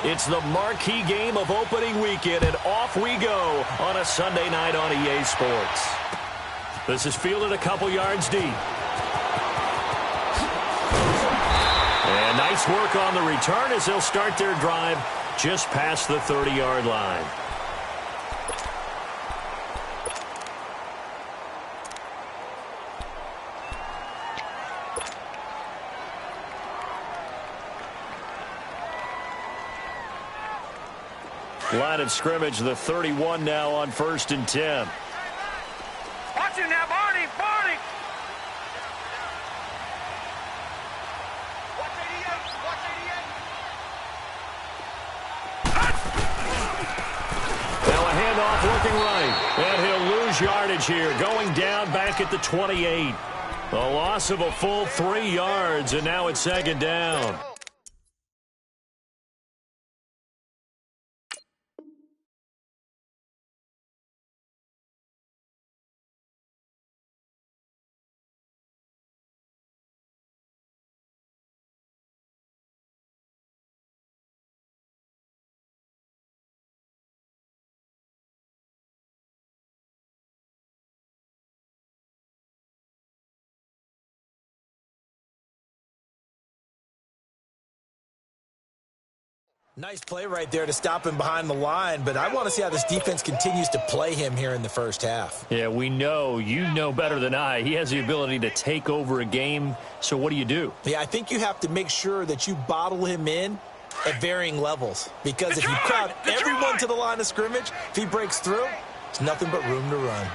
It's the marquee game of opening weekend, and off we go on a Sunday night on EA Sports. This is fielded a couple yards deep. And nice work on the return as they'll start their drive just past the 30-yard line. Line of scrimmage, the 31 now on 1st and 10. Watch it now, Barney! Barney! Watch 88! Watch 88! Now a handoff looking right. And he'll lose yardage here, going down back at the 28. A loss of a full 3 yards, and now it's 2nd down. Nice play right there to stop him behind the line, but I want to see how this defense continues to play him here in the first half. Yeah, we know. You know better than I. He has the ability to take over a game, so what do? Yeah, I think you have to make sure that you bottle him in at varying levels, because if you crowd everyone to the line of scrimmage, if he breaks through, it's nothing but room to run.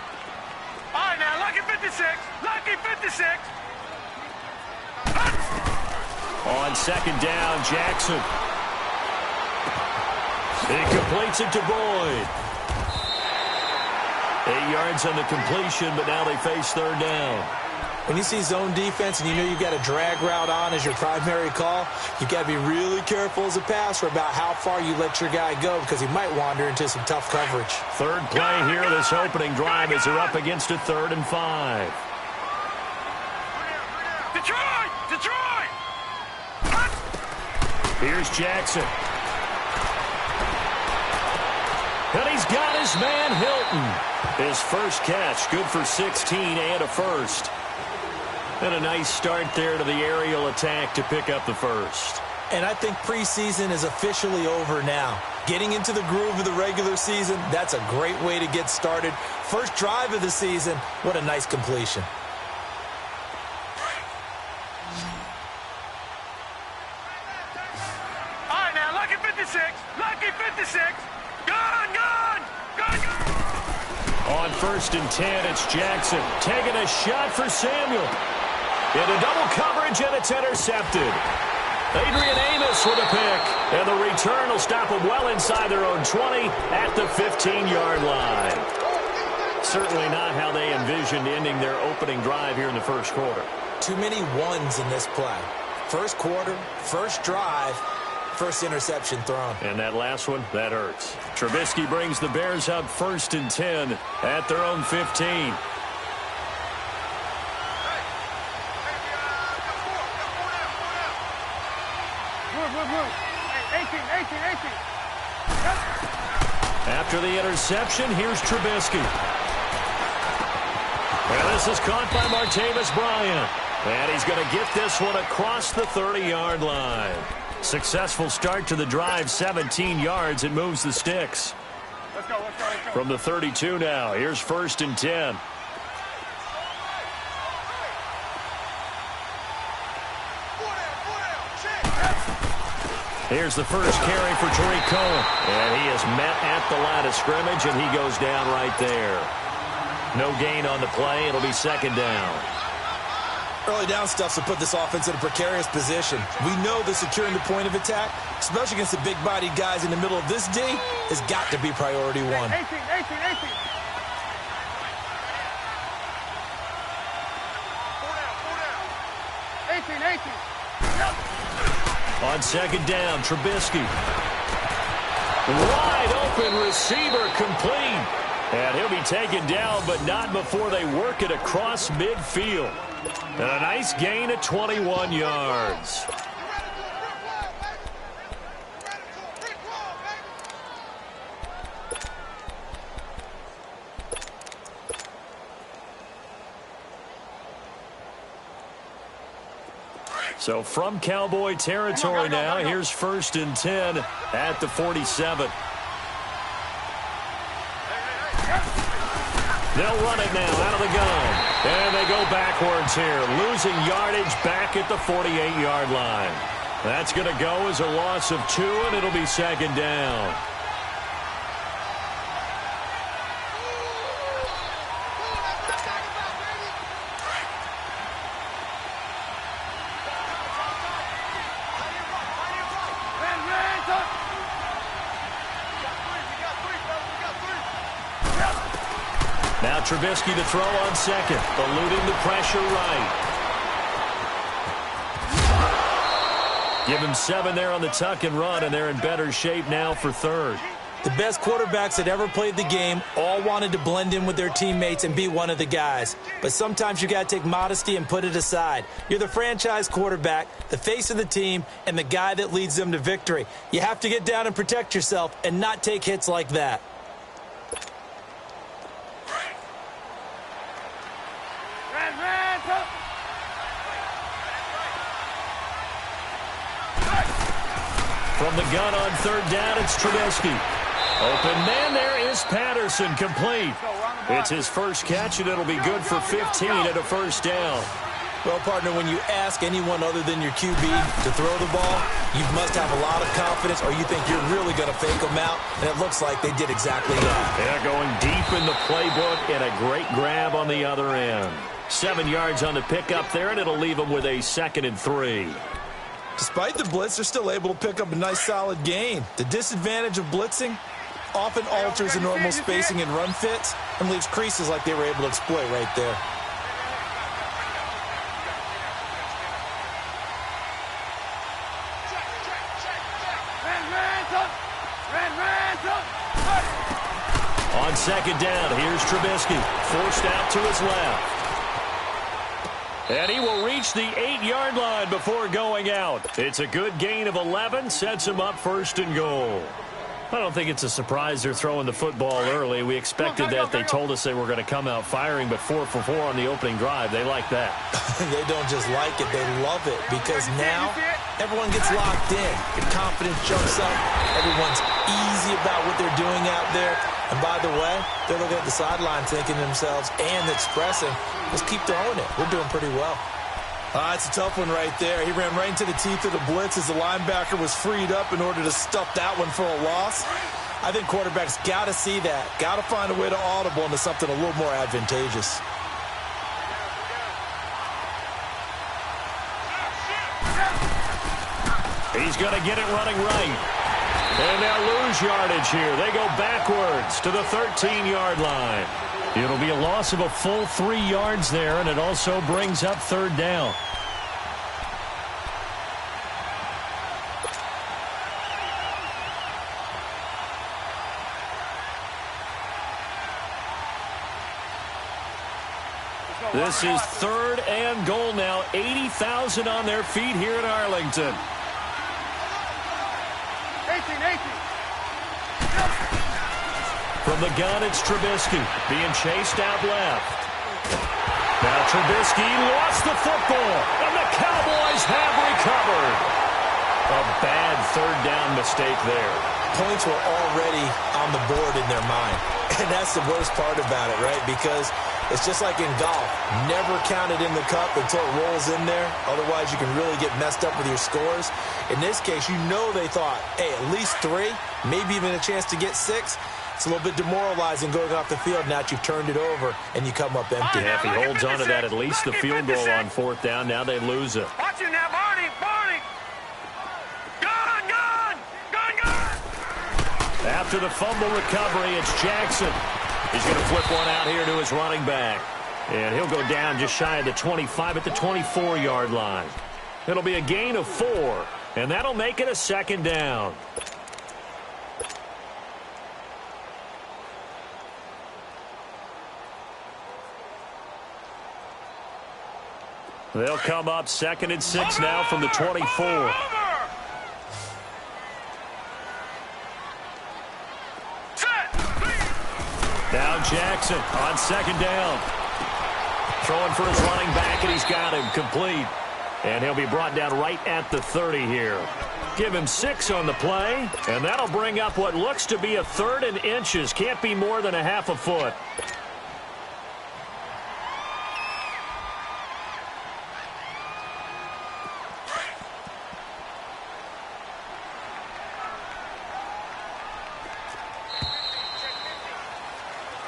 All right, now, lucky 56! Lucky 56! On 2nd down, Jackson. He completes it to Boyd. 8 yards on the completion, but now they face 3rd down. When you see zone defense and you know you've got a drag route on as your primary call, you've got to be really careful as a passer about how far you let your guy go, because he might wander into some tough coverage. 3rd play here, this opening drive, as they're up against a 3rd and 5. Detroit! Detroit! Here's Jackson. And he's got his man, Hilton. His first catch, good for 16 and a first. And a nice start there to the aerial attack to pick up the first. And I think preseason is officially over now. Getting into the groove of the regular season, that's a great way to get started. First drive of the season, what a nice completion. All right, now, lucky 56! Lucky 56! Gone, gone! Gone, gone! On 1st and 10, it's Jackson taking a shot for Samuel. Into double coverage, and it's intercepted. Adrian Amos with a pick, and the return will stop them well inside their own 20 at the 15-yard line. Certainly not how they envisioned ending their opening drive here in the first quarter. Too many ones in this play. First quarter, first drive, first interception thrown. And that last one, that hurts. Trubisky brings the Bears up 1st and 10 at their own 15. After the interception, here's Trubisky. And this is caught by Martavis Bryant. And he's going to get this one across the 30-yard line. Successful start to the drive, 17 yards. It moves the sticks. Let's go, let's go, let's go. From the 32 now, here's 1st and 10. Here's the first carry for Tariq Cohen. And he is met at the line of scrimmage, and he goes down right there. No gain on the play. It'll be 2nd down. Early down stuff to put this offense in a precarious position. We know that securing the point of attack, especially against the big-bodied guys in the middle of this D, has got to be priority one. 18, 18, 18. 18, 18. On 2nd down, Trubisky. Wide open receiver complete. And he'll be taken down, but not before they work it across midfield. And a nice gain of 21 yards. So from Cowboy territory now, here's 1st and 10 at the 47. They'll run it now out of the gun. And they go backwards here, losing yardage back at the 48-yard line. That's going to go as a loss of 2, and it'll be 2nd down. Now Trubisky to throw on 2nd, eluding the pressure right. Give him 7 there on the tuck and run, and they're in better shape now for 3rd. The best quarterbacks that ever played the game all wanted to blend in with their teammates and be one of the guys. But sometimes you got to take modesty and put it aside. You're the franchise quarterback, the face of the team, and the guy that leads them to victory. You have to get down and protect yourself and not take hits like that. From the gun on 3rd down, it's Trubisky. Open man there is Patterson, complete. It's his first catch, and it'll be good for 15 at a 1st down. Well, partner, when you ask anyone other than your QB to throw the ball, you must have a lot of confidence, or you think you're really going to fake them out, and it looks like they did exactly that. Yeah, going deep in the playbook, and a great grab on the other end. 7 yards on the pickup there, and it'll leave them with a 2nd and 3. Despite the blitz, they're still able to pick up a nice, solid gain. The disadvantage of blitzing often alters the normal spacing and run fits and leaves creases like they were able to exploit right there. On 2nd down, here's Trubisky, forced out to his left. And he will reach the 8-yard line before going out. It's a good gain of 11, sets him up 1st and goal. I don't think it's a surprise they're throwing the football early. We expected that. They told us they were going to come out firing, but 4 for 4 on the opening drive. They like that. They don't just like it, they love it, because now everyone gets locked in. Your confidence jumps up. Everyone's easy about what they're doing out there. And by the way, they're looking at the sideline thinking to themselves and expressing, let's keep throwing it. We're doing pretty well. It's a tough one right there. He ran right into the teeth of the blitz as the linebacker was freed up in order to stuff that one for a loss. I think quarterbacks got to see that. Got to find a way to audible into something a little more advantageous. He's going to get it running right. And they'll lose yardage here. They go backwards to the 13-yard line. It'll be a loss of a full 3 yards there, and it also brings up 3rd down. This is 3rd and goal now. 80,000 on their feet here in Arlington. 18. From the gun, it's Trubisky being chased out left. Now Trubisky lost the football, and the Cowboys have recovered. A bad 3rd down mistake there. Points were already on the board in their mind. And that's the worst part about it, right? Because it's just like in golf. Never count it in the cup until it rolls in there. Otherwise, you can really get messed up with your scores. In this case, you know they thought, hey, at least 3, maybe even a chance to get 6. It's a little bit demoralizing going off the field now that you've turned it over and you come up empty. Yeah, if he holds on to that, at least the field goal on 4th down. Now they lose it. Watch it now, Barney. Gun. After the fumble recovery, it's Jackson. He's going to flip one out here to his running back. And he'll go down just shy of the 25 at the 24-yard line. It'll be a gain of 4, and that'll make it a 2nd down. They'll come up 2nd and 6 now from the 24. Now Jackson on 2nd down. Throwing for his running back, and he's got him complete. And he'll be brought down right at the 30 here. Give him 6 on the play, and that'll bring up what looks to be a 3rd and inches. Can't be more than a half a foot.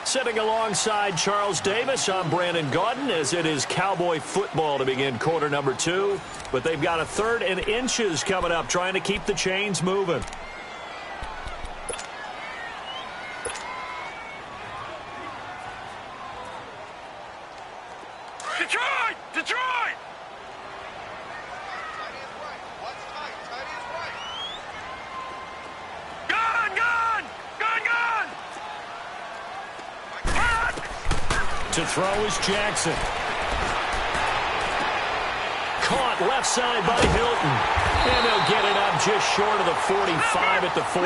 Sitting alongside Charles Davis, I'm Brandon Gaudin, as it is Cowboy football to begin quarter number 2. But they've got a 3rd and inches coming up, trying to keep the chains moving. Detroit! Detroit! To throw is Jackson. Caught left side by Hilton. And they'll get it up just short of the 45 at the 44.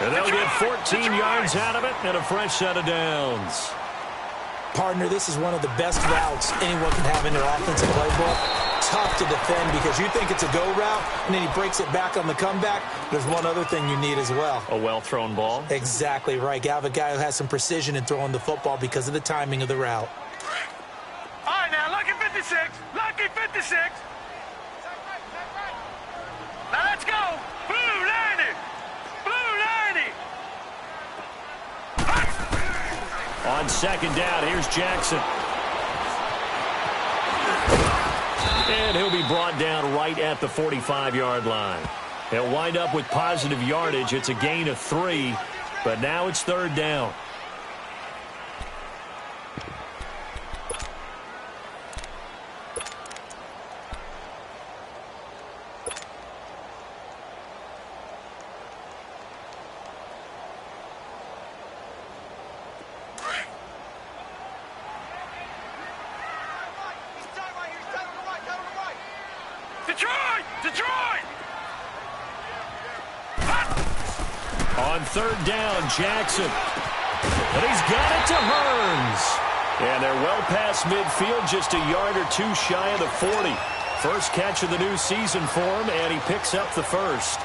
And they'll get 14 yards out of it and a fresh set of downs. Partner, this is one of the best routes anyone can have in their offensive playbook. Tough to defend because you think it's a go route, and then he breaks it back on the comeback. There's one other thing you need as well. A well-thrown ball. Exactly right. You have a guy who has some precision in throwing the football because of the timing of the route. All right, now, lucky 56. Lucky 56. Now, let's go. Blue 90. Blue 90. On second down, here's Jackson. And he'll be brought down right at the 45-yard line. He'll wind up with positive yardage. It's a gain of 3, but now it's 3rd down. Detroit! Detroit! On 3rd down, Jackson. And he's got it to Hearns. And they're well past midfield, just a yard or 2 shy of the 40. First catch of the new season for him, and he picks up the first.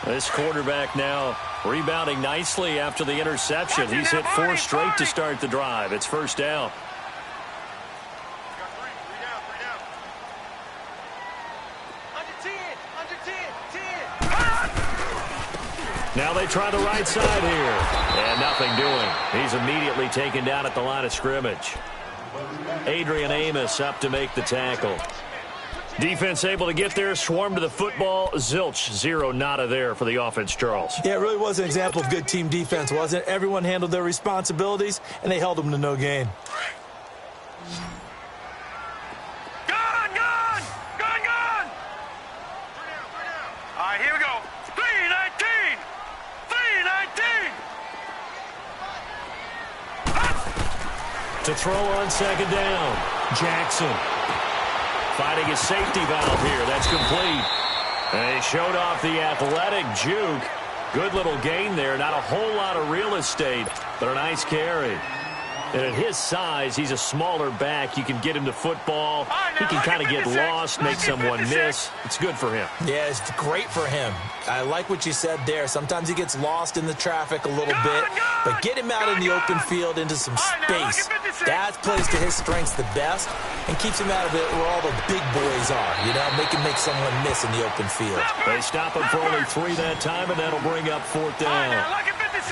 This quarterback now rebounding nicely after the interception. He's hit 4 straight to start the drive. It's first down. Now they try the right side here. And nothing doing. He's immediately taken down at the line of scrimmage. Adrian Amos up to make the tackle. Defense able to get there, swarm to the football. Zilch, 0 nada there for the offense, Charles. Yeah, it really was an example of good team defense, wasn't it? Everyone handled their responsibilities, and they held them to no gain. Gun! Gun! Gun! Gun! All right, here we go. 319! 319! To throw on second down, Jackson. Fighting his safety valve here. That's complete. And he showed off the athletic juke. Good little gain there. Not a whole lot of real estate, but a nice carry. And at his size, he's a smaller back. You can get him to football. He can kind of get lost, make someone miss. It's good for him. Yeah, it's great for him. I like what you said there. Sometimes he gets lost in the traffic a little bit, but get him out in the open field into some space. That plays to his strengths the best and keeps him out of it where all the big boys are, you know, make someone miss in the open field. They stop him for only 3 that time, and that'll bring up 4th down.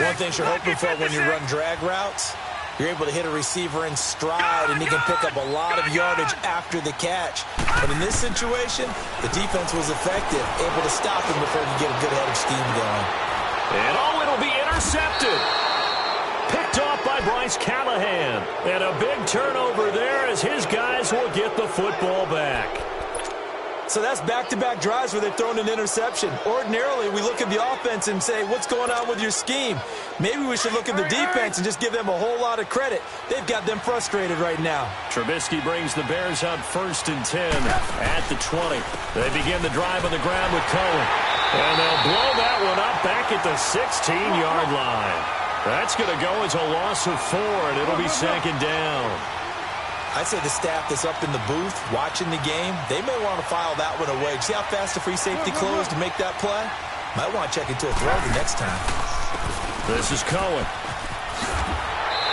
One thing you're hoping for when you run drag routes, you're able to hit a receiver in stride, and he can pick up a lot of yardage after the catch. But in this situation, the defense was effective, able to stop him before he could get a good head of steam going. And it'll be intercepted. Picked off by Bryce Callahan. And a big turnover there as his guys will get the football back. So that's back-to-back drives where they've thrown an interception. Ordinarily, we look at the offense and say, what's going on with your scheme? Maybe we should look at the defense and just give them a whole lot of credit. They've got them frustrated right now. Trubisky brings the Bears up 1st and 10 at the 20. They begin the drive on the ground with Cohen. And they'll blow that one up back at the 16-yard line. That's going to go as a loss of 4, and it'll be 2nd down. I'd say the staff that's up in the booth watching the game, they may want to file that one away. See how fast the free safety closed to make that play? Might want to check into a throw the next time. This is Cohen.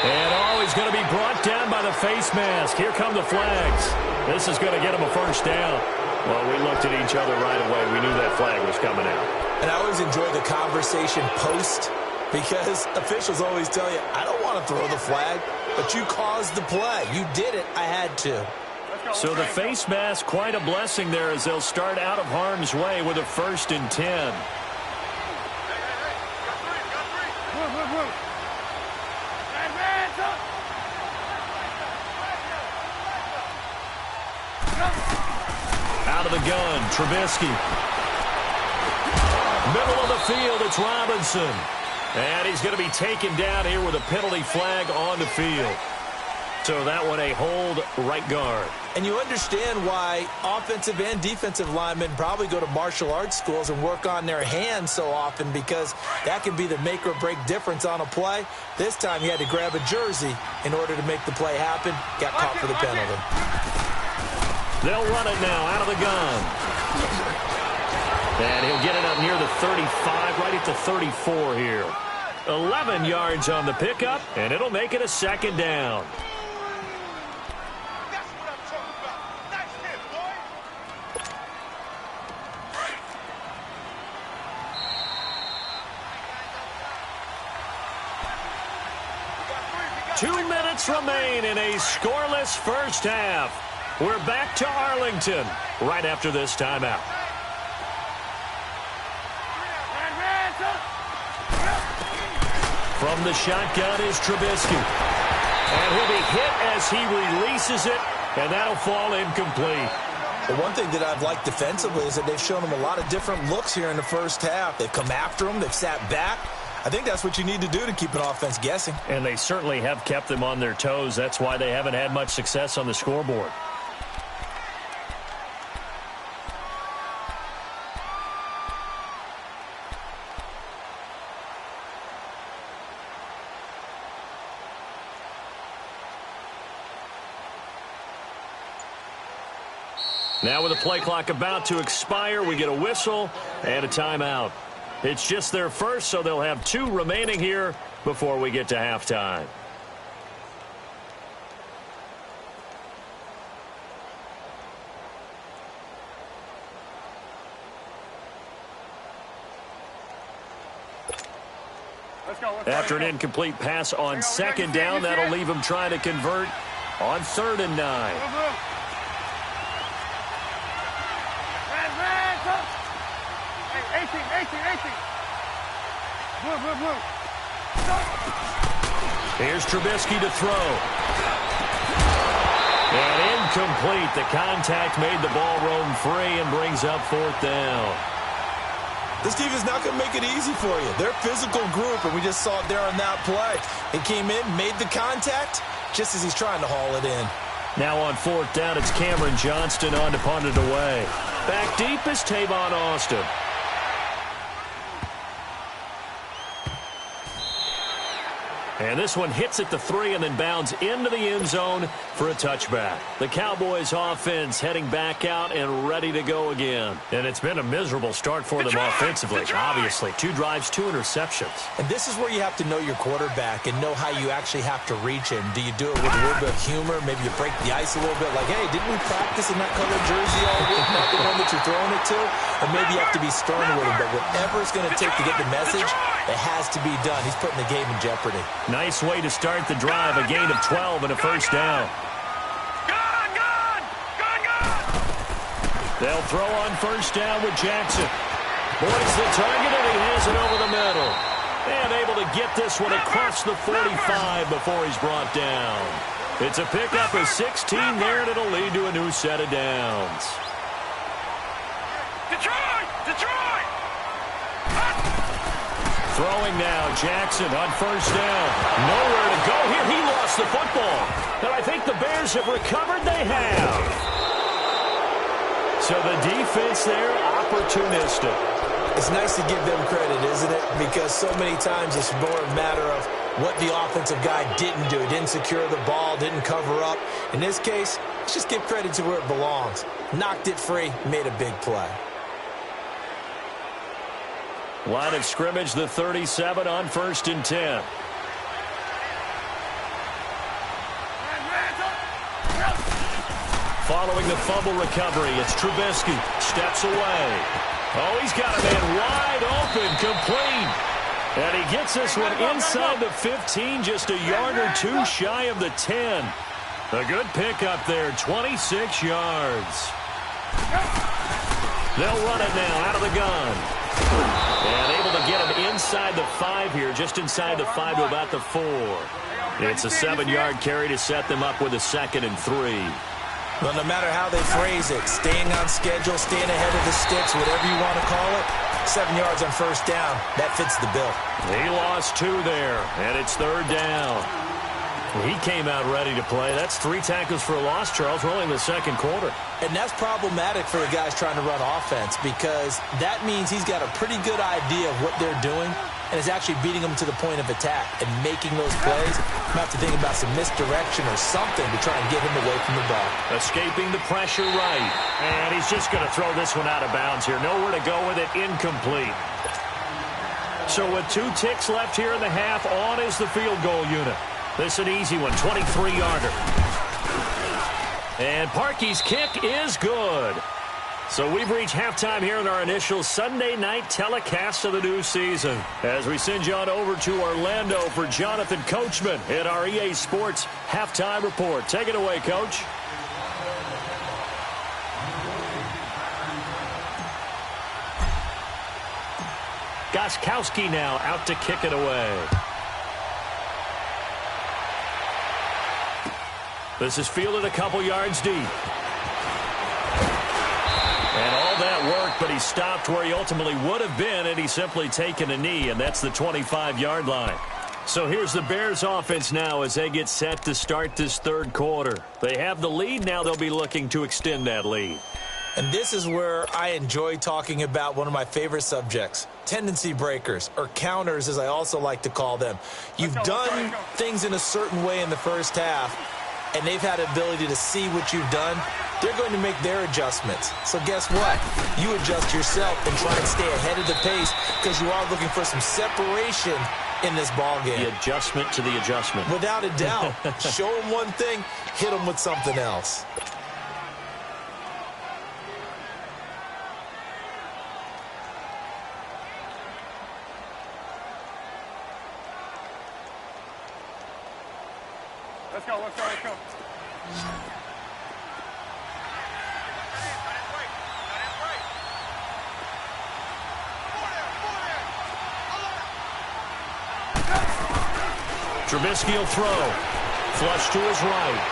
And he's going to be brought down by the face mask. Here come the flags. This is going to get him a 1st down. Well, we looked at each other right away. We knew that flag was coming out. And I always enjoy the conversation post, because officials always tell you, I don't want to throw the flag, but you caused the play. You did it. I had to. So the face mask, quite a blessing there as they'll start out of harm's way with a 1st and 10. Out of the gun, Trubisky. Middle of the field, it's Robinson. And he's going to be taken down here with a penalty flag on the field. So that one a hold right guard. And you understand why offensive and defensive linemen probably go to martial arts schools and work on their hands so often, because that can be the make or break difference on a play. This time he had to grab a jersey in order to make the play happen. Got caught for the penalty. They'll run it now out of the gun. And he'll get it up near the 35, right at the 34 here. 11 yards on the pickup, and it'll make it a 2nd down. Two minutes remain in a scoreless first half. We're back to Arlington right after this timeout. From the shotgun is Trubisky. And he'll be hit as he releases it, and that'll fall incomplete. The one thing that I've liked defensively is that they've shown him a lot of different looks here in the first half. They've come after him. They've sat back. I think that's what you need to do to keep an offense guessing. And they certainly have kept them on their toes. That's why they haven't had much success on the scoreboard. Now with the play clock about to expire, we get a whistle and a timeout. It's just their first, so they'll have 2 remaining here before we get to halftime. After an incomplete pass on 2nd down, that'll leave them trying to convert on 3rd and 9. Here's Trubisky to throw. And incomplete. The contact made the ball roam free and brings up 4th down. This team is not going to make it easy for you. They're a physical group, and we just saw it there on that play. He came in, made the contact, just as he's trying to haul it in. Now on 4th down, it's Cameron Johnston on to punt it away. Back deep is Tavon Austin. And this one hits at the 3 and then bounds into the end zone for a touchback. The Cowboys offense heading back out and ready to go again. And it's been a miserable start for them offensively, obviously. 2 drives, 2 interceptions. And this is where you have to know your quarterback and know how you actually have to reach him. Do you do it with a little bit of humor? Maybe you break the ice a little bit, like, hey, didn't we practice in that colored jersey all week, not the one that you're throwing it to? Or maybe you have to be stern with him. But whatever it's going to take to get the message, it has to be done. He's putting the game in jeopardy. Nice way to start the drive, a gain of 12 and a 1st down. They'll throw on 1st down with Jackson. Boy's the target, and he has it over the middle. And able to get this one across the 45 before he's brought down. It's a pickup of 16 there, and it'll lead to a new set of downs. Detroit! Detroit! Throwing now, Jackson on first down. Nowhere to go here. He lost the football. And I think the Bears have recovered. They have. So the defense there, opportunistic. It's nice to give them credit, isn't it? Because so many times it's more a matter of what the offensive guy didn't do. Didn't secure the ball, didn't cover up. In this case, let's just give credit to where it belongs. Knocked it free, made a big play. Line of scrimmage, the 37 on 1st and 10. Following the fumble recovery, it's Trubisky. Steps away. Oh, he's got a man wide open, complete. And he gets this one inside the 15, just a yard or two shy of the 10. A good pickup there, 26 yards. They'll run it now out of the gun. And able to get him inside the 5 here, just inside the 5 to about the 4. It's a 7-yard carry to set them up with a 2nd and 3. Well, no matter how they phrase it, staying on schedule, staying ahead of the sticks, whatever you want to call it, 7 yards on first down, that fits the bill. He lost 2 there, and it's 3rd down. He came out ready to play. That's 3 tackles for a loss, Charles. We're only in the 2nd quarter. And that's problematic for the guys trying to run offense because that means he's got a pretty good idea of what they're doing and is actually beating them to the point of attack and making those plays. You have to think about some misdirection or something to try and get him away from the ball. Escaping the pressure right. And he's just going to throw this one out of bounds here. Nowhere to go with it. Incomplete. So with 2 ticks left here in the half, on is the field goal unit. This an easy one, 23-yarder. And Parkey's kick is good. So we've reached halftime here in our initial Sunday night telecast of the new season. As we send you on over to Orlando for Jonathan Coachman in our EA Sports halftime report. Take it away, Coach. Gostkowski now out to kick it away. This is fielded a couple yards deep. And all that work, but he stopped where he ultimately would have been, and he's simply taken a knee, and that's the 25-yard line. So here's the Bears offense now as they get set to start this 3rd quarter. They have the lead. Now they'll be looking to extend that lead. And this is where I enjoy talking about one of my favorite subjects, tendency breakers, or counters as I also like to call them. You've done things in a certain way in the first half, and they've had the ability to see what you've done. They're going to make their adjustments. So guess what? You adjust yourself and try and stay ahead of the pace because you are looking for some separation in this ball game. The adjustment to the adjustment. Without a doubt. Show them one thing, hit them with something else. Let's go, let's go, let's go. Trubisky will throw. Flush to his right.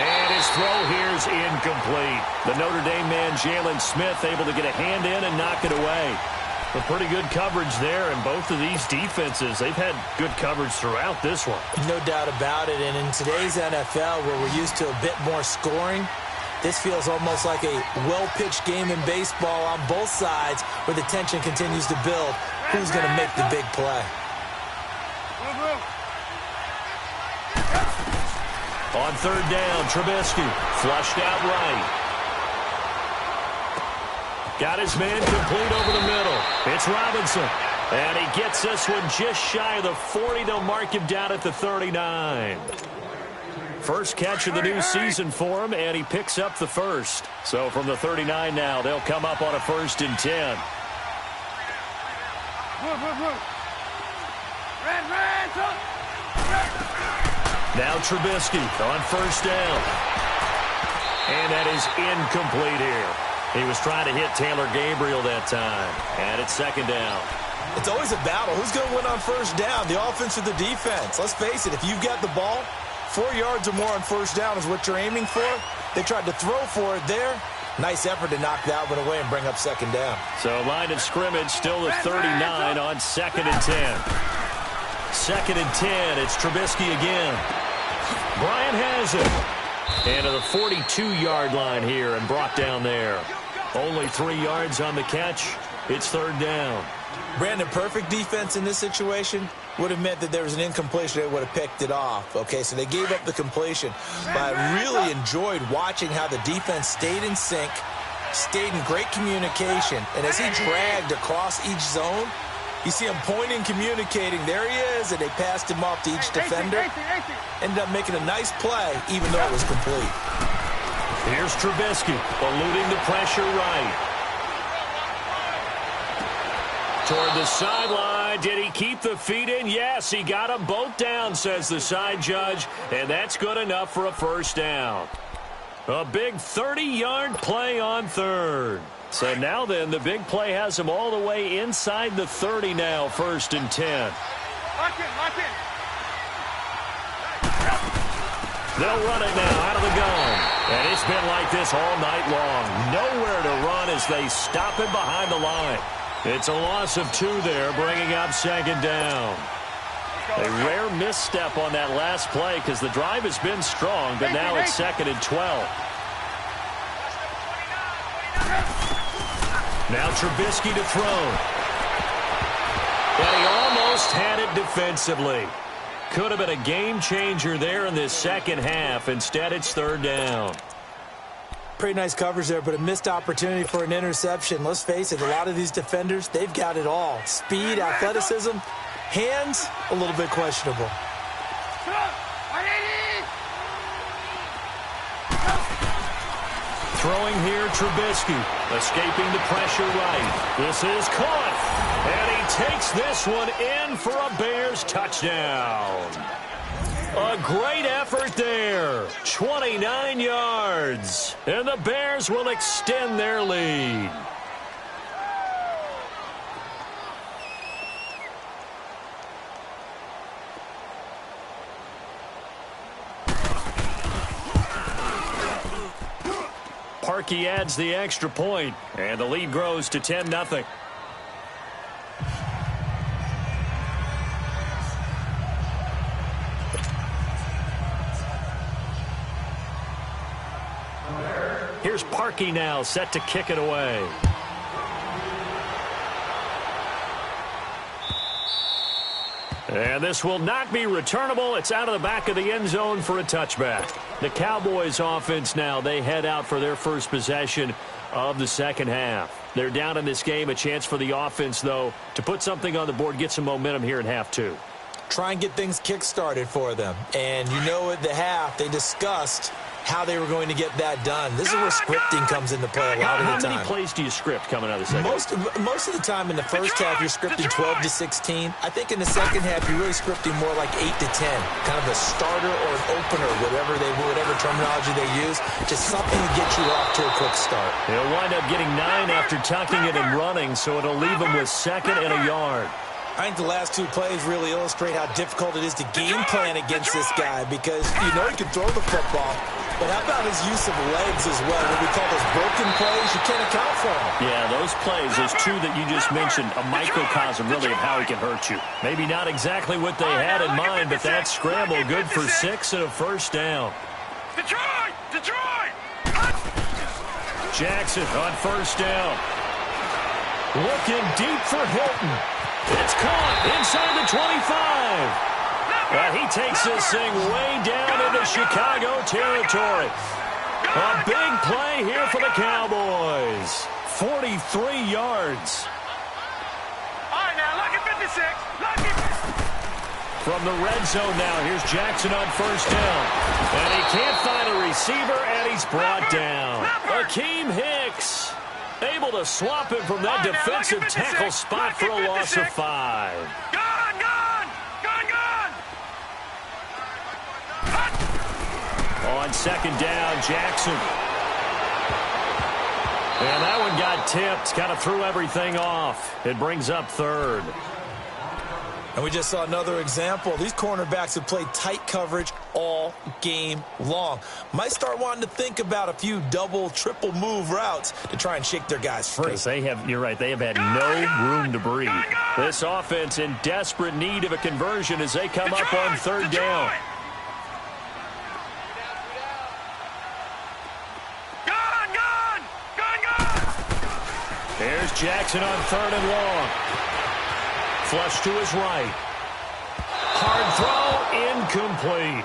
And his throw here is incomplete. The Notre Dame man, Jalen Smith, able to get a hand in and knock it away. A pretty good coverage there, and both of these defenses, they've had good coverage throughout this one. No doubt about it, and in today's NFL, where we're used to a bit more scoring, this feels almost like a well-pitched game in baseball on both sides where the tension continues to build. Who's going to make the big play? On 3rd down, Trubisky flushed out right. Got his man complete over the middle. It's Robinson. And he gets this one just shy of the 40. They'll mark him down at the 39. First catch of the new season for him, and he picks up the first. So from the 39 now, they'll come up on a 1st and 10. Now Trubisky on 1st down. And that is incomplete here. He was trying to hit Taylor Gabriel that time. And it's 2nd down. It's always a battle. Who's going to win on 1st down, the offense or the defense? Let's face it, if you've got the ball, 4 yards or more on 1st down is what you're aiming for. They tried to throw for it there. Nice effort to knock that one away and bring up second down. So line of scrimmage still the 39 on 2nd and 10. 2nd and 10, it's Trubisky again. Bryant has it. And to the 42-yard line here and brought down there. Only 3 yards on the catch. It's 3rd down. Brandon, perfect defense in this situation would have meant that there was an incompletion. They would have picked it off. Okay, so they gave up the completion. But I really enjoyed watching how the defense stayed in sync, stayed in great communication. And as he dragged across each zone, you see him pointing, communicating. There he is, and they passed him off to each defender. Ended up making a nice play, even though it was complete. Here's Trubisky, eluding the pressure right. Toward the sideline. Did he keep the feet in? Yes, he got them both down, says the side judge, and that's good enough for a 1st down. A big 30-yard play on 3rd. So now then, the big play has him all the way inside the 30 now, 1st and 10. Lock in. They'll run it now out of the gun. And it's been like this all night long. Nowhere to run as they stop him behind the line. It's a loss of 2 there, bringing up 2nd down. A rare misstep on that last play because the drive has been strong, but now it's 2nd and 12. Now Trubisky to throw. And he almost had it defensively. Could have been a game changer there in this second half. Instead, it's 3rd down. Pretty nice coverage there, but a missed opportunity for an interception. Let's face it, a lot of these defenders, they've got it all. Speed, athleticism, hands, a little bit questionable. Throwing here, Trubisky, escaping the pressure right. This is caught, and he takes this one in for a Bears touchdown. A great effort there. 29 yards. And the Bears will extend their lead. Parkey adds the extra point, and the lead grows to 10-0. Here's Parkey now, set to kick it away. And this will not be returnable. It's out of the back of the end zone for a touchback. The Cowboys offense now, they head out for their first possession of the second half. They're down in this game. A chance for the offense, though, to put something on the board, get some momentum here in half 2. Try and get things kick-started for them. And you know at the half, they discussed how they were going to get that done. This is where scripting comes into play a lot of the time. How many plays do you script coming out of the second? Most of the time in the first half, you're scripting 12 to 16. I think in the second half, you're really scripting more like 8 to 10. Kind of a starter or an opener, whatever terminology they use. Just something to get you off to a quick start. He'll wind up getting 9 after tucking it and running, so it'll leave him with 2nd and a yard. I think the last 2 plays really illustrate how difficult it is to game plan against this guy because you know he can throw the football. But how about his use of legs as well? What we call those broken plays, you can't account for them. Yeah, those plays, those 2 that you just mentioned, a microcosm really of how he can hurt you. Maybe not exactly what they had in mind, but that scramble good for 6 and a 1st down. Detroit! Jackson on 1st down. Looking deep for Hilton. It's caught inside the 25. He takes this thing way down into Chicago territory. A big play here for the Cowboys. 43 yards. All right, now, lucky 56. From the red zone now, here's Jackson on 1st down. And he can't find a receiver, and he's brought down. Akeem Hicks able to swap him from that defensive tackle spot for a loss of 5. On 2nd down, Jackson. And that one got tipped. Kind of threw everything off. It brings up 3rd. And we just saw another example. These cornerbacks have played tight coverage all game long. Might start wanting to think about a few double, triple move routes to try and shake their guys free. You're right, they have had no room to breathe. This offense in desperate need of a conversion as they come up on third down. Here's Jackson on third and long. Flush to his right. Hard throw, incomplete.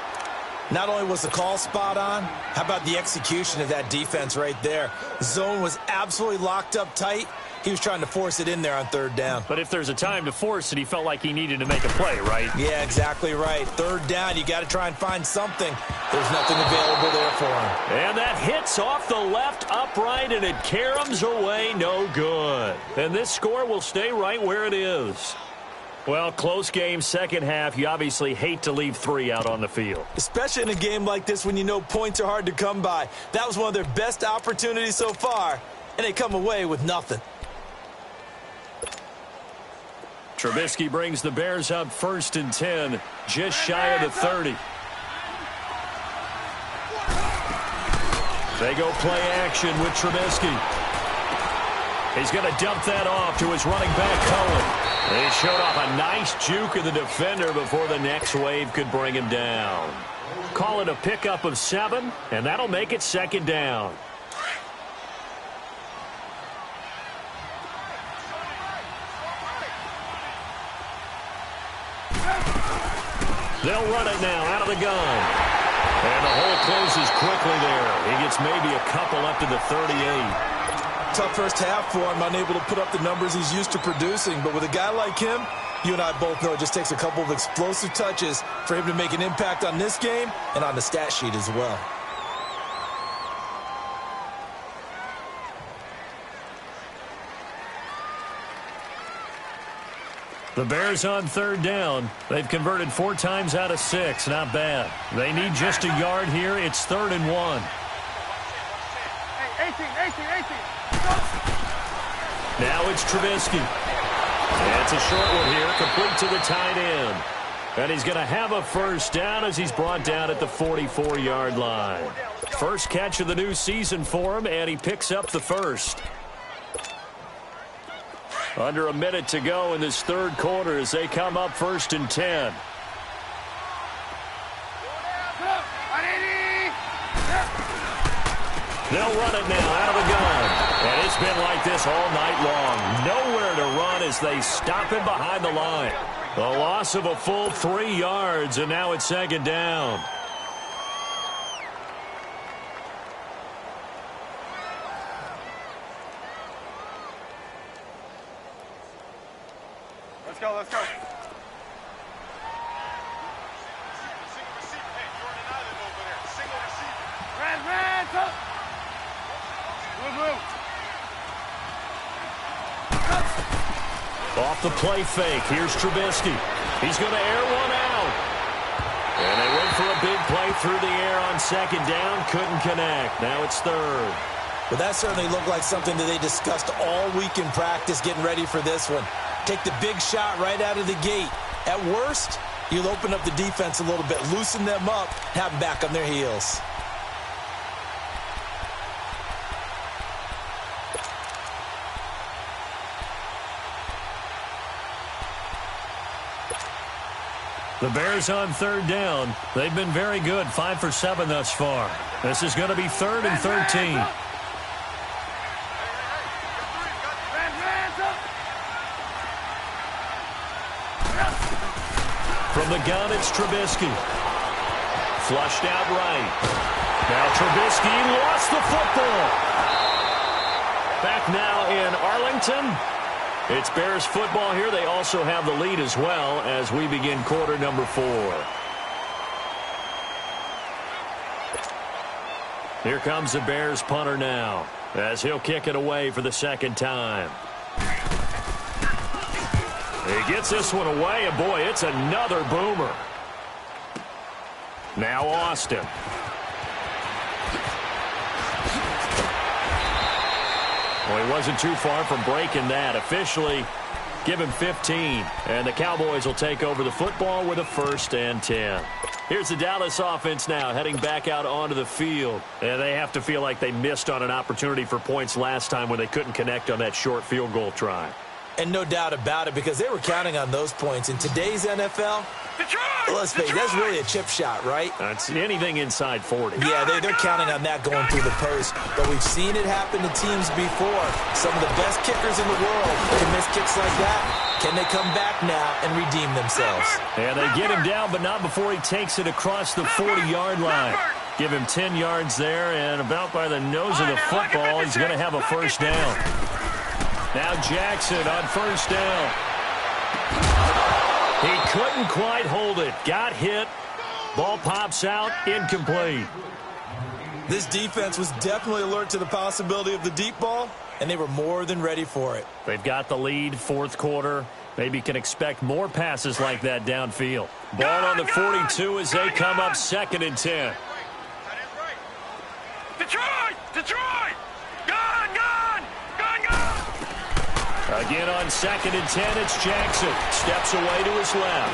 Not only was the call spot on, how about the execution of that defense right there? The zone was absolutely locked up tight. He was trying to force it in there on third down. But if there's a time to force it, he felt like he needed to make a play, right? Yeah, exactly right. Third down, you got to try and find something. There's nothing available there for him. And that hits off the left upright, and it caroms away, no good. And this score will stay right where it is. Well, close game, second half. You obviously hate to leave 3 out on the field. Especially in a game like this when you know points are hard to come by. That was one of their best opportunities so far, and they come away with nothing. Trubisky brings the Bears up 1st and 10, just shy of the 30. They go play action with Trubisky. He's going to dump that off to his running back, Cohen. He showed off a nice juke of the defender before the next wave could bring him down. Call it a pickup of 7, and that'll make it 2nd down. They'll run it now out of the gun. And the hole closes quickly there. He gets maybe a couple up to the 38. Tough first half for him, unable to put up the numbers he's used to producing. But with a guy like him, you and I both know it just takes a couple of explosive touches for him to make an impact on this game and on the stat sheet as well. The Bears on third down. They've converted 4 times out of 6. Not bad. They need just a yard here. It's 3rd and 1. Hey, 18. Now it's Trubisky. It's a short one here, complete to the tight end. And he's going to have a first down as he's brought down at the 44-yard line. First catch of the new season for him, and he picks up the first. Under a minute to go in this third quarter as they come up 1st and 10. They'll run it now out of the gun. And it's been like this all night long. Nowhere to run as they stop him behind the line. The loss of a full 3 yards, and now it's 2nd down. Let's go. Off the play fake, here's Trubisky. He's going to air one out. And they went for a big play through the air on 2nd down. Couldn't connect. Now it's 3rd. Well, that certainly looked like something that they discussed all week in practice getting ready for this one. Take the big shot right out of the gate. At worst, you'll open up the defense a little bit, loosen them up, have them back on their heels. The Bears on 3rd down. They've been very good, 5 for 7 thus far. This is going to be 3rd and 13. From the gun, it's Trubisky. Flushed out right. Now Trubisky lost the football. Back now in Arlington. It's Bears football here. They also have the lead as well as we begin quarter number 4. Here comes the Bears punter now as he'll kick it away for the 2nd time. He gets this one away, and boy, it's another boomer. Now Austin. Well, he wasn't too far from breaking that. Officially, Give him 15. And the Cowboys will take over the football with a 1st and 10. Here's the Dallas offense now heading back out onto the field. And they have to feel like they missed on an opportunity for points last time when they couldn't connect on that short field goal try. And no doubt about it, because they were counting on those points. In today's NFL, let's face it, that's really a chip shot, right? That's anything inside 40. Yeah, they're counting on that going through the post. But we've seen it happen to teams before. Some of the best kickers in the world can miss kicks like that. Can they come back now and redeem themselves? And they get him down, but not before he takes it across the 40-yard line. Give him 10 yards there, and about by the nose of the football, he's going to have a 1st down. Now Jackson on 1st down. He couldn't quite hold it. Got hit. Ball pops out. Incomplete. This defense was definitely alert to the possibility of the deep ball, and they were more than ready for it. They've got the lead, 4th quarter. Maybe can expect more passes like that downfield. Ball on the 42 as they come up 2nd and 10. Detroit! Detroit! Gone! Gone! Gone! Gone! Again on 2nd and 10, it's Jackson. Steps away to his left.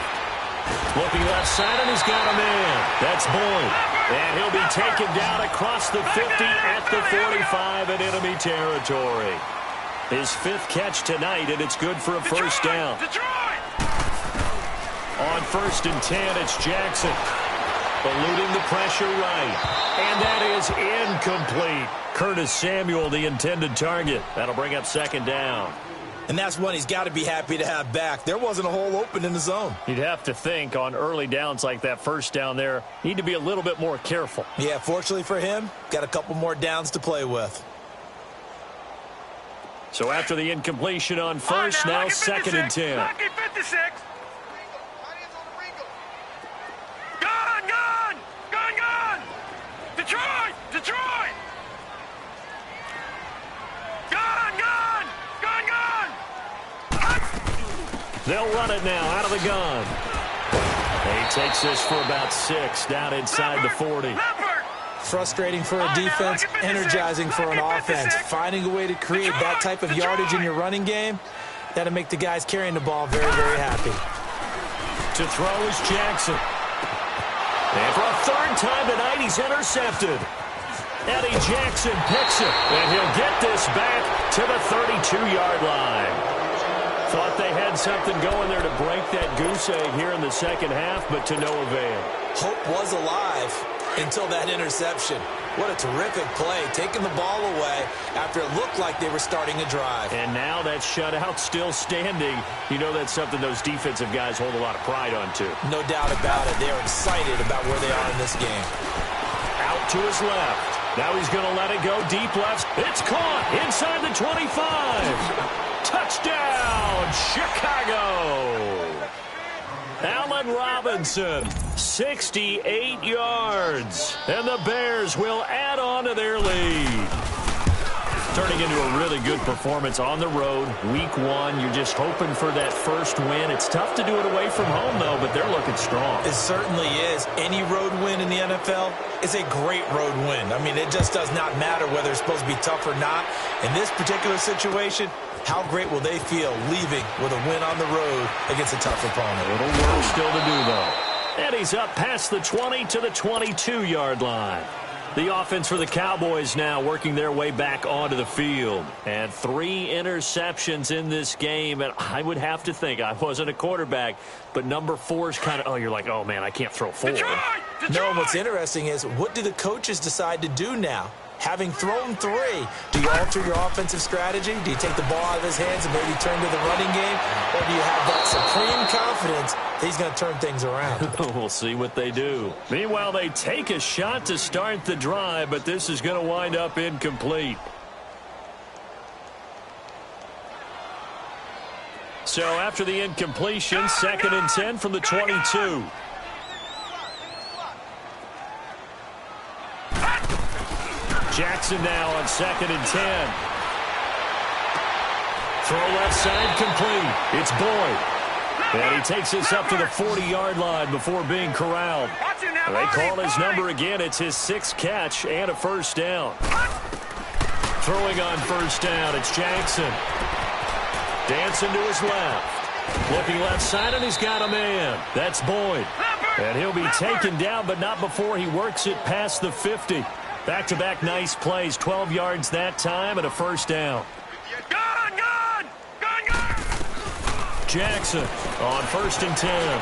Looking left side, and he's got a man. That's Boyd. And he'll be taken down across the 50 at the 45 in enemy territory. His 5th catch tonight, and it's good for a 1st down. On 1st and 10, it's Jackson. Eluding the pressure right. And that is incomplete. Curtis Samuel, the intended target. That'll bring up 2nd down. And that's one he's got to be happy to have back. There wasn't a hole open in the zone. You'd have to think on early downs like that 1st down there, need to be a little bit more careful. Yeah, fortunately for him, got a couple more downs to play with. So after the incompletion on 1st, now 2nd and 10. Lucky 56. Gone! Gone! Gone! Gone! Detroit! Detroit! Gone! Gone! Gone! Gone! They'll run it now out of the gun. He takes this for about 6 down inside the 40. Frustrating for a defense, energizing for an offense. Finding a way to create that type of yardage in your running game, that'll make the guys carrying the ball very, very happy. To throw is Jackson. And for a 3rd time tonight, he's intercepted. Eddie Jackson picks it, and he'll get this back to the 32-yard line. Thought they had something going there to break that goose egg here in the 2nd half, but to no avail. Hope was alive until that interception. What a terrific play, taking the ball away after it looked like they were starting a drive. And now that shutout still standing. You know that's something those defensive guys hold a lot of pride on, too. No doubt about it. They're excited about where they are in this game. Out to his left. Now he's going to let it go deep left. It's caught inside the 25. Touchdown, Chicago. Allen Robinson, 68 yards. And the Bears will add on to their lead. Turning into a really good performance on the road. Week 1, you're just hoping for that 1st win. It's tough to do it away from home, though, but they're looking strong. It certainly is. Any road win in the NFL is a great road win. I mean, it just does not matter whether it's supposed to be tough or not. In this particular situation, how great will they feel leaving with a win on the road against a tough opponent? A little work still to do, though. And he's up past the 20 to the 22-yard line. The offense for the Cowboys now working their way back onto the field. And 3 interceptions in this game. And I would have to think, I wasn't a quarterback, but number 4 is kind of, oh, you're like, oh, man, I can't throw 4. No, what's interesting is, what do the coaches decide to do now? Having thrown 3, do you alter your offensive strategy? Do you take the ball out of his hands and maybe turn to the running game? Or do you have that supreme confidence that he's going to turn things around? We'll see what they do. Meanwhile, they take a shot to start the drive, but this is going to wind up incomplete. So after the incompletion, 2nd and 10 from the 22. Jackson now on 2nd and 10. Throw left side complete. It's Boyd. And he takes this up to the 40-yard line before being corralled. They call his number again. It's his 6th catch and a 1st down. Throwing on 1st down, it's Jackson. Dancing to his left. Looking left side, and he's got a man. That's Boyd. And he'll be taken down, but not before he works it past the 50. Back-to-back nice plays, 12 yards that time, and a first down. Jackson on 1st and 10.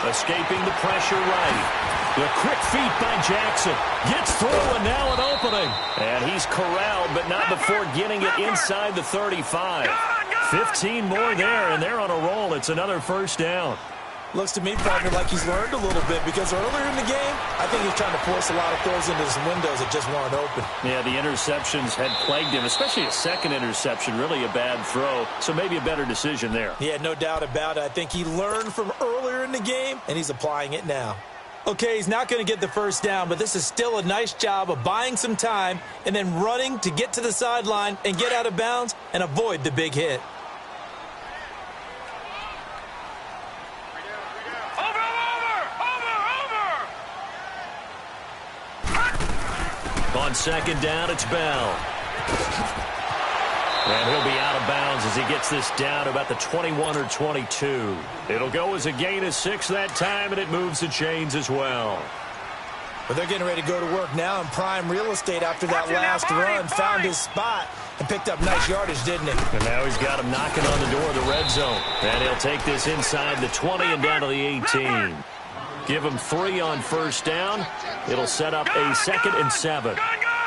Escaping the pressure right. The quick feet by Jackson. Gets through, and now an opening. And he's corralled, but not before getting it inside the 35. 15 more there, and they're on a roll. It's another first down. Looks to me, partner, like he's learned a little bit, because earlier in the game, I think he's trying to force a lot of throws into some windows that just weren't open. Yeah, the interceptions had plagued him, especially a second interception, really a bad throw, so maybe a better decision there. Yeah, no doubt about it. I think he learned from earlier in the game, and he's applying it now. Okay, he's not going to get the first down, but this is still a nice job of buying some time and then running to get to the sideline and get out of bounds and avoid the big hit. On second down, it's Bell. And he'll be out of bounds as he gets this down to about the 21 or 22. It'll go as a gain of 6 that time, and it moves the chains as well. But they're getting ready to go to work now in prime real estate after that last run. Found his spot and picked up nice yardage, didn't he? And now he's got him knocking on the door of the red zone. And he'll take this inside the 20 and down to the 18. Give him 3 on first down. It'll set up a 2nd and 7.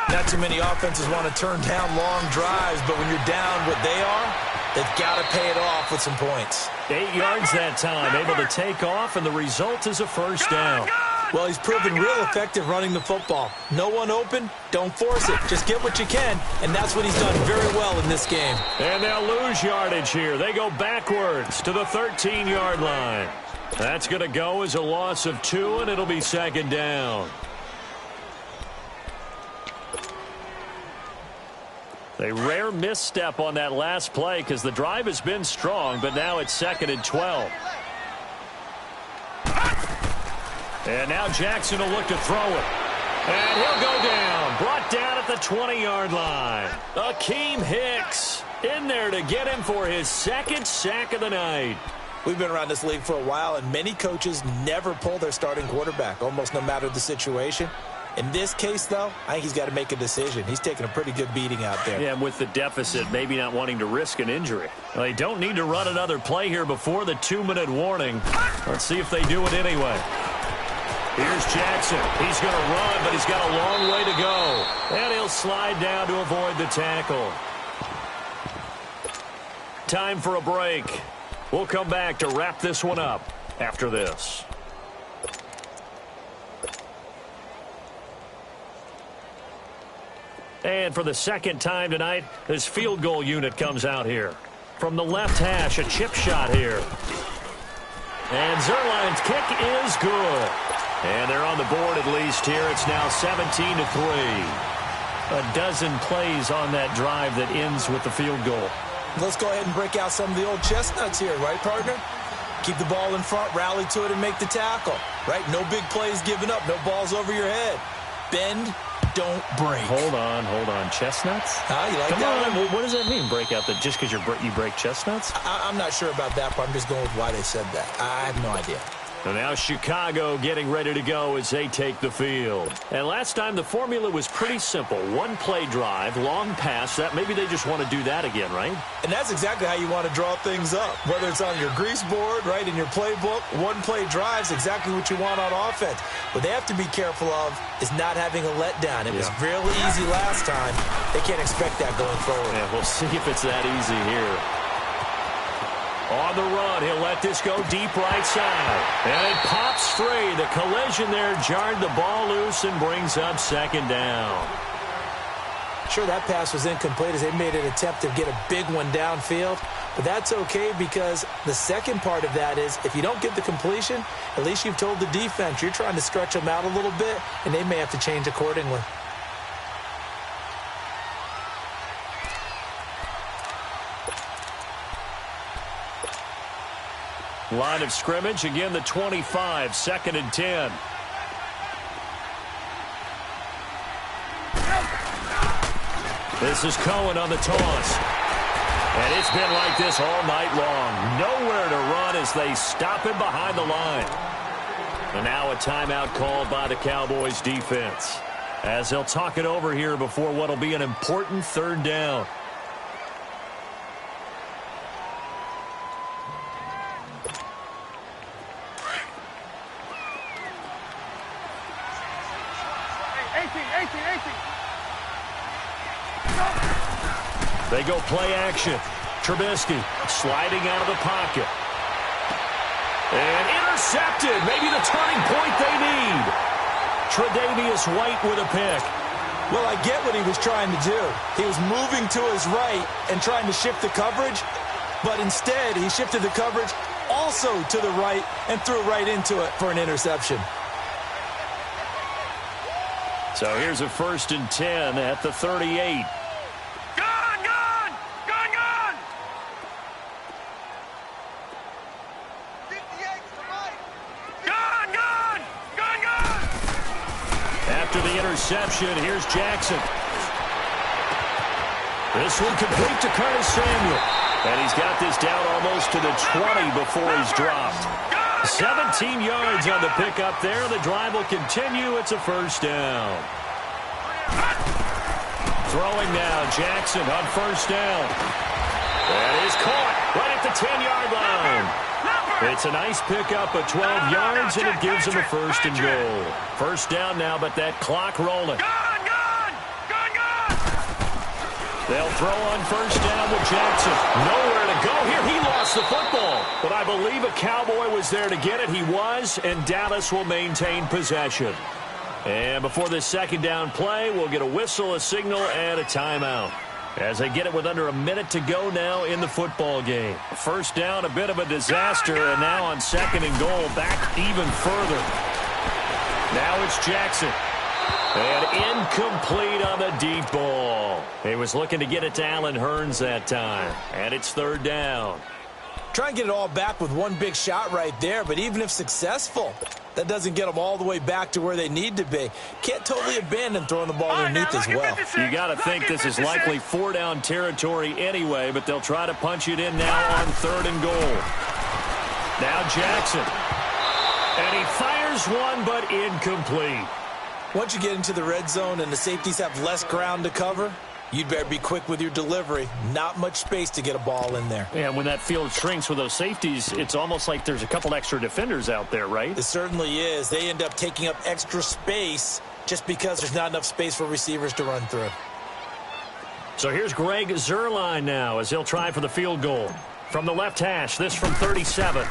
Not too many offenses want to turn down long drives, but when you're down what they are, they've got to pay it off with some points. 8 yards that time, able to take off, and the result is a first down. Well, he's proven real effective running the football. No one open, don't force it. Just get what you can, and that's what he's done very well in this game. And they'll lose yardage here. They go backwards to the 13-yard line. That's going to go as a loss of 2, and it'll be 2nd down. A rare misstep on that last play because the drive has been strong, but now it's 2nd and 12. And now Jackson will look to throw it. And he'll go down. Brought down at the 20-yard line. Akeem Hicks in there to get him for his 2nd sack of the night. We've been around this league for a while, and many coaches never pull their starting quarterback, almost no matter the situation. In this case, though, I think he's got to make a decision. He's taking a pretty good beating out there. Yeah, and with the deficit, maybe not wanting to risk an injury. Well, they don't need to run another play here before the 2-minute warning. Let's see if they do it anyway. Here's Jackson. He's going to run, but he's got a long way to go. And he'll slide down to avoid the tackle. Time for a break. We'll come back to wrap this one up after this. And for the 2nd time tonight, this field goal unit comes out here. From the left hash, a chip shot here. And Zerline's kick is good. And they're on the board at least here. It's now 17-3. A dozen plays on that drive that ends with the field goal. Let's go ahead and break out some of the old chestnuts here, right, partner? Keep the ball in front, rally to it, and make the tackle, right? No big plays given up, no balls over your head. Bend, don't break. Hold on. Chestnuts? You like Come that on. one? What does that mean, break out? Just because you break chestnuts? I'm not sure about that, but I'm just going with why they said that. I have no idea. And now Chicago getting ready to go as they take the field. And last time the formula was pretty simple. 1-play drive, long pass. That maybe they just want to do that again, right? And that's exactly how you want to draw things up. Whether it's on your grease board, right, in your playbook, 1-play drive is exactly what you want on offense. What they have to be careful of is not having a letdown. It was really easy last time. They can't expect that going forward. Yeah, we'll see if it's that easy here. On the run, he'll let this go deep right side. And it pops free. The collision there jarred the ball loose and brings up 2nd down. Sure, that pass was incomplete as they made an attempt to get a big one downfield. But that's okay because the second part of that is if you don't get the completion, at least you've told the defense you're trying to stretch them out a little bit, and they may have to change accordingly. Line of scrimmage, again the 25, 2nd and 10. This is Cohen on the toss. And it's been like this all night long. Nowhere to run as they stop him behind the line. And now a timeout called by the Cowboys defense, as they'll talk it over here before what will be an important third down. They go play action. Trubisky sliding out of the pocket. And intercepted. Maybe the turning point they need. Tre'Davious White with a pick. Well, I get what he was trying to do. He was moving to his right and trying to shift the coverage, but instead he shifted the coverage also to the right and threw right into it for an interception. So here's a 1st and 10 at the 38. After the interception, here's Jackson. This one complete to Curtis Samuel. And he's got this down almost to the 20 before he's dropped. 17 yards on the pickup there. The drive will continue. It's a 1st down. Throwing now, Jackson on 1st down. That is caught right at the 10-yard line. It's a nice pickup of 12 yards, and it gives him a 1st and goal. 1st down now, but that clock rolling. They'll throw on 1st down with Jackson. Nowhere to go here. He lost the football. But I believe a Cowboy was there to get it. He was, and Dallas will maintain possession. And before this 2nd down play, we'll get a whistle, a signal, and a timeout, as they get it with under a minute to go now in the football game. 1st down, a bit of a disaster, and now on 2nd and goal, back even further. Now it's Jackson. And incomplete on the deep ball. He was looking to get it to Allen Hurns that time. And it's 3rd down. Try and get it all back with one big shot right there, but even if successful, that doesn't get them all the way back to where they need to be. Can't totally abandon throwing the ball underneath as well. You got to think this is likely 4-down territory anyway, but they'll try to punch it in now on 3rd and goal. Now Jackson. And he fires one, but incomplete. Once you get into the red zone and the safeties have less ground to cover, you'd better be quick with your delivery. Not much space to get a ball in there. Yeah, when that field shrinks with those safeties, it's almost like there's a couple extra defenders out there, right? It certainly is. They end up taking up extra space just because there's not enough space for receivers to run through. So here's Greg Zuerlein now as he'll try for the field goal. From the left hash, this from 37.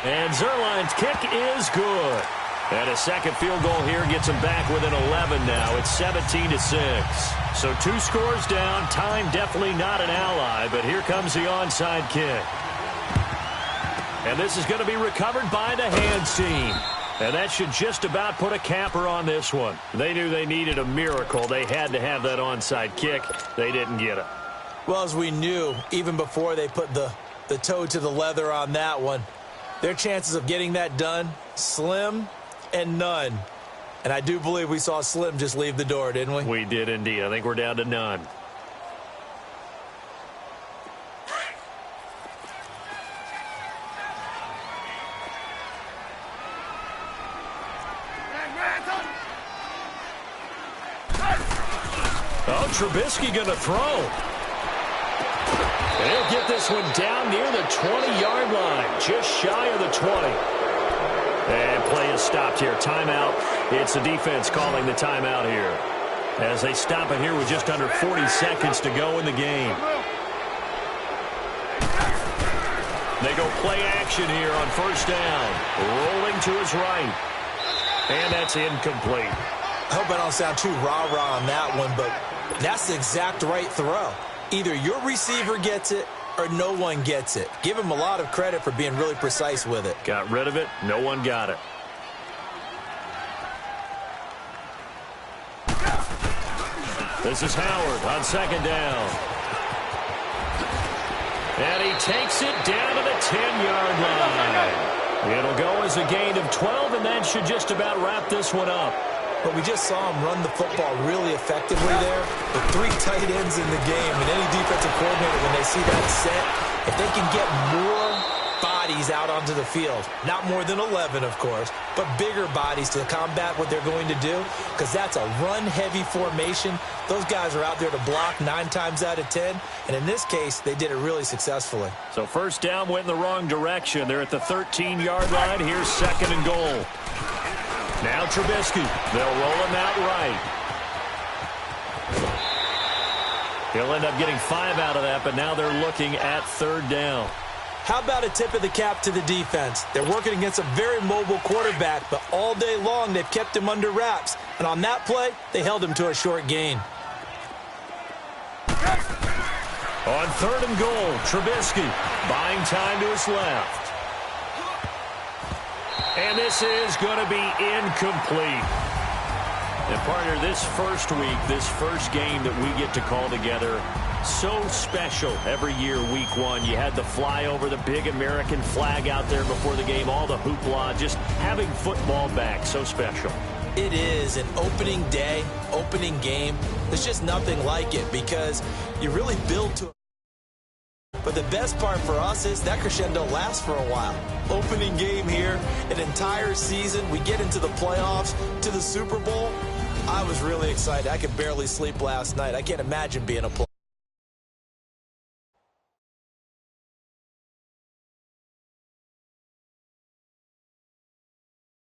And Zuerlein's kick is good. And a 2nd field goal here gets him back within 11 now. It's 17-6. So 2 scores down. Time definitely not an ally, but here comes the onside kick. And this is going to be recovered by the hands team. And that should just about put a capper on this one. They knew they needed a miracle. They had to have that onside kick. They didn't get it. Well, as we knew, even before they put the toe to the leather on that one, their chances of getting that done, slim and none. And I do believe we saw Slim just leave the door, didn't we? We did indeed. I think we're down to none. Oh, Trubisky going to throw. And he'll get this one down near the 20-yard line, just shy of the 20. And play is stopped here. Timeout. It's the defense calling the timeout here, as they stop it here with just under 40 seconds to go in the game. They go play action here on 1st down. Rolling to his right. And that's incomplete. I hope I don't sound too rah-rah on that one, but that's the exact right throw. Either your receiver gets it or no one gets it. Give him a lot of credit for being really precise with it. Got rid of it. No one got it. This is Howard on 2nd down. And he takes it down to the 10-yard line. It'll go as a gain of 12, and that should just about wrap this one up. but we just saw him run the football really effectively there with 3 tight ends in the game. And any defensive coordinator, when they see that set, if they can get more bodies out onto the field, not more than 11, of course, but bigger bodies to combat what they're going to do, because that's a run-heavy formation. Those guys are out there to block 9 times out of 10, and in this case, they did it really successfully. So first down went in the wrong direction. They're at the 13-yard line. Here's 2nd and goal. Now Trubisky. They'll roll him out right. He'll end up getting 5 out of that, but now they're looking at 3rd down. How about a tip of the cap to the defense? They're working against a very mobile quarterback, but all day long they've kept him under wraps. And on that play, they held him to a short gain. On 3rd and goal, Trubisky buying time to his left. And this is going to be incomplete. And partner, this first week, this first game that we get to call together, so special every year, week 1. You had the flyover, the big American flag out there before the game, all the hoopla, just having football back, so special. It is an opening day, opening game. There's just nothing like it because you really build to it. But the best part for us is that crescendo lasts for a while. Opening game here, an entire season. We get into the playoffs, to the Super Bowl. I was really excited. I could barely sleep last night. I can't imagine being a player.